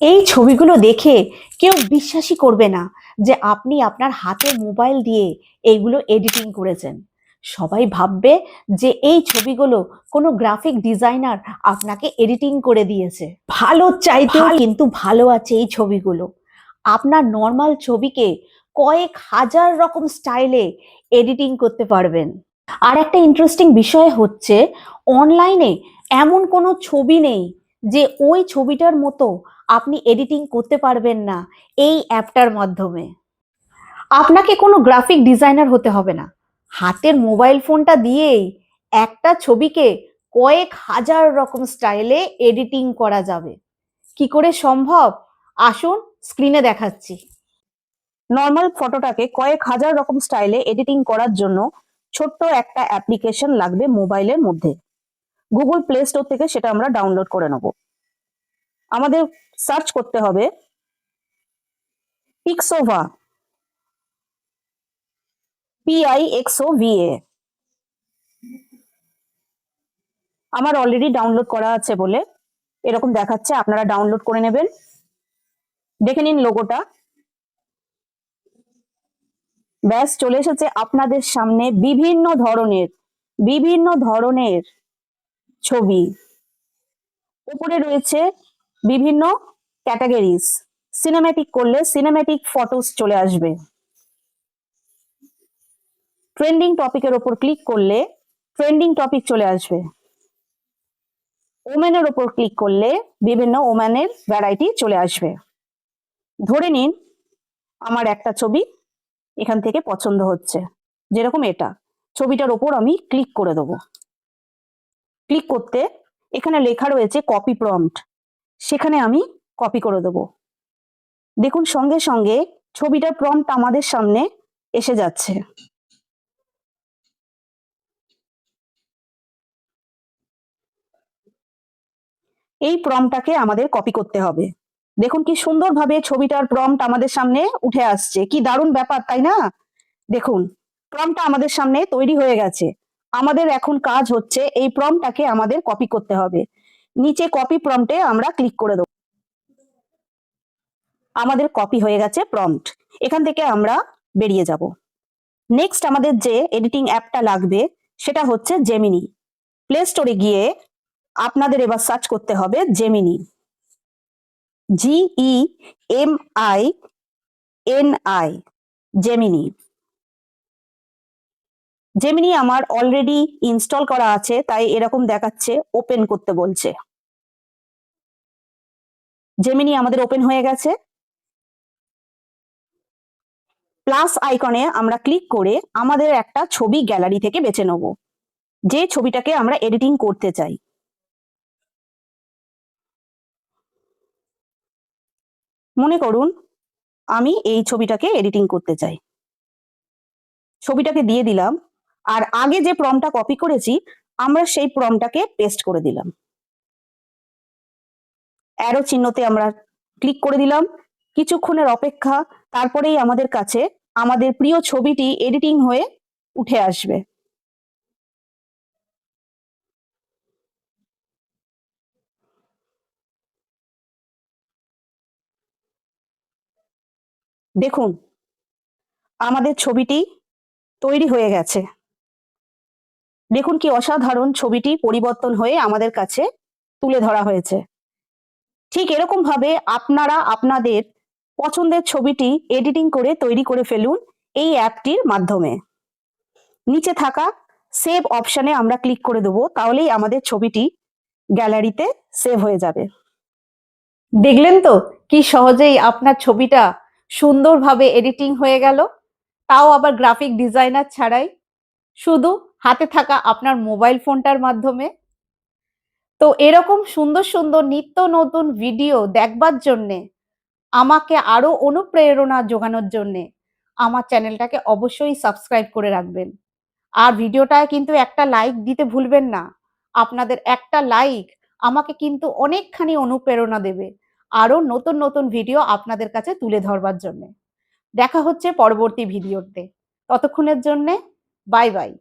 এই ছবিগুলো দেখে কেউ বিশ্বাসই করবে না যে আপনি আপনার হাতে মোবাইল দিয়ে এইগুলো এডিটিং করেছেন। সবাই ভাববে যে এই ছবিগুলো কোনো গ্রাফিক ডিজাইনার আপনাকে এডিটিং করে দিয়েছে। ভালো চাইতেও কিন্তু ভালো আছে এই ছবিগুলো। আপনার নর্মাল ছবিকে কয়েক হাজার রকম স্টাইলে এডিটিং করতে পারবেন। আর একটা ইন্টারেস্টিং বিষয় হচ্ছে, অনলাইনে এমন কোনো ছবি নেই যে ওই ছবিটার মতো আপনি এডিটিং করতে পারবেন না এই অ্যাপটার মাধ্যমে। আপনাকে কোনো গ্রাফিক ডিজাইনার হতে হবে না, হাতের মোবাইল ফোনটা দিয়েই একটা ছবিকে কয়েক হাজার রকম স্টাইলে এডিটিং করা যাবে। কি করে সম্ভব? আসুন স্ক্রিনে দেখাচ্ছি। নর্মাল ফটোটাকে কয়েক হাজার রকম স্টাইলে এডিটিং করার জন্য ছোট্ট একটা অ্যাপ্লিকেশন লাগবে মোবাইলের মধ্যে। গুগল প্লে স্টোর থেকে সেটা আমরা ডাউনলোড করে নেব। আমাদের সার্চ করতে হবে পিক্সোভা, PIXOVA। আমার অলরেডি ডাউনলোড করা আছে বলে এরকম দেখাচ্ছে, আপনারা ডাউনলোড করে নেবেন। দেখে নিন লোগোটা, ব্যাস চলে এসেছে আপনাদের সামনে বিভিন্ন ধরনের ছবি। উপরে রয়েছে বিভিন্ন ক্যাটাগরিজ। সিনেম্যাটিক করলে সিনেম্যাটিক ফটোস চলে আসবে। ট্রেন্ডিং টপিকের ওপর ক্লিক করলে ট্রেন্ডিং টপিক চলে আসবে। ওমেনের ওপর ক্লিক করলে বিভিন্ন ওমেনের ভ্যারাইটি চলে আসবে। ধরে নিন আমার একটা ছবি এখান থেকে পছন্দ হচ্ছে, যেরকম এটা। ছবিটার ওপর আমি ক্লিক করে দেবো। ক্লিক করতে এখানে লেখা রয়েছে কপি প্রম্পট, সেখানে আমি কপি করে দেবো। দেখুন সঙ্গে সঙ্গে ছবিটার প্রম্পট আমাদের সামনে এসে যাচ্ছে। এই প্রম্পটটাকে আমাদের কপি করতে হবে। দেখুন কি সুন্দরভাবে ছবিটার প্রম্পট আমাদের সামনে উঠে আসছে, কি দারুণ ব্যাপার তাই না? দেখুন প্রম্পটটা আমাদের সামনে তৈরি হয়ে গেছে। আমাদের এখন কাজ হচ্ছে এই প্রম্পটটাকে আমাদের কপি করতে হবে। নিচে কপি প্রম্পটে আমরা ক্লিক করে দেবো। আমাদের কপি হয়ে গেছে প্রম্পট। এখান থেকে আমরা বেরিয়ে যাব। নেক্সট আমাদের যে এডিটিং অ্যাপটা লাগবে সেটা হচ্ছে জেমিনি। প্লে স্টোরে গিয়ে আপনাদের এবার সার্চ করতে হবে জেমিনি, GEMINI, জেমিনি। জেমিনি আমার অলরেডি ইনস্টল করা আছে, তাই এরকম দেখাচ্ছে, ওপেন করতে বলছে। জেমিনি আমাদের ওপেন হয়ে গেছে। প্লাস আইকনে আমরা ক্লিক করে আমাদের একটা ছবি গ্যালারি থেকে বেছে নেব, যে ছবিটাকে আমরা এডিটিং করতে চাই। মনে করুন আমি এই ছবিটাকে এডিটিং করতে চাই। ছবিটাকে দিয়ে দিলাম, আর আগে যে প্রম্পটটা কপি করেছি আমরা সেই প্রম্পটটাকে পেস্ট করে দিলাম। অ্যারো চিহ্নতে আমরা ক্লিক করে দিলাম। কিছুক্ষণের অপেক্ষা, তারপরেই আমাদের কাছে আমাদের প্রিয় ছবিটি এডিটিং হয়ে উঠে আসবে। দেখুন আমাদের ছবিটি তৈরি হয়ে গেছে। দেখুন কি অসাধারণ ছবিটি পরিবর্তন হয়ে আমাদের কাছে তুলে ধরা হয়েছে। ঠিক এরকম ভাবে আপনারা আপনাদের পছন্দের ছবিটি এডিটিং করে তৈরি করে ফেলুন এই অ্যাপটির মাধ্যমে। নিচে থাকা সেভ অপশনে আমরা ক্লিক করে দেবো, তাহলেই আমাদের ছবিটি গ্যালারিতে সেভ হয়ে যাবে। দেখলেন তো কি সহজেই আপনার ছবিটা সুন্দরভাবে এডিটিং হয়ে গেল, তাও আবার গ্রাফিক ডিজাইনার ছাড়াই, শুধু হাতে থাকা আপনার মোবাইল ফোনটার মাধ্যমে। তো এরকম সুন্দর সুন্দর নিত্য নতুন ভিডিও দেখবার জন্যে, আমাকে আরো অনুপ্রেরণা যোগানোর জন্যে আমার চ্যানেলটাকে অবশ্যই সাবস্ক্রাইব করে রাখবেন। আর ভিডিওটায় কিন্তু একটা লাইক দিতে ভুলবেন না। আপনাদের একটা লাইক আমাকে কিন্তু অনেকখানি অনুপ্রেরণা দেবে আরো নতুন নতুন ভিডিও আপনাদের কাছে তুলে ধরবার জন্যে। দেখা হচ্ছে পরবর্তী ভিডিওতে। ততক্ষণের জন্যে বাই বাই।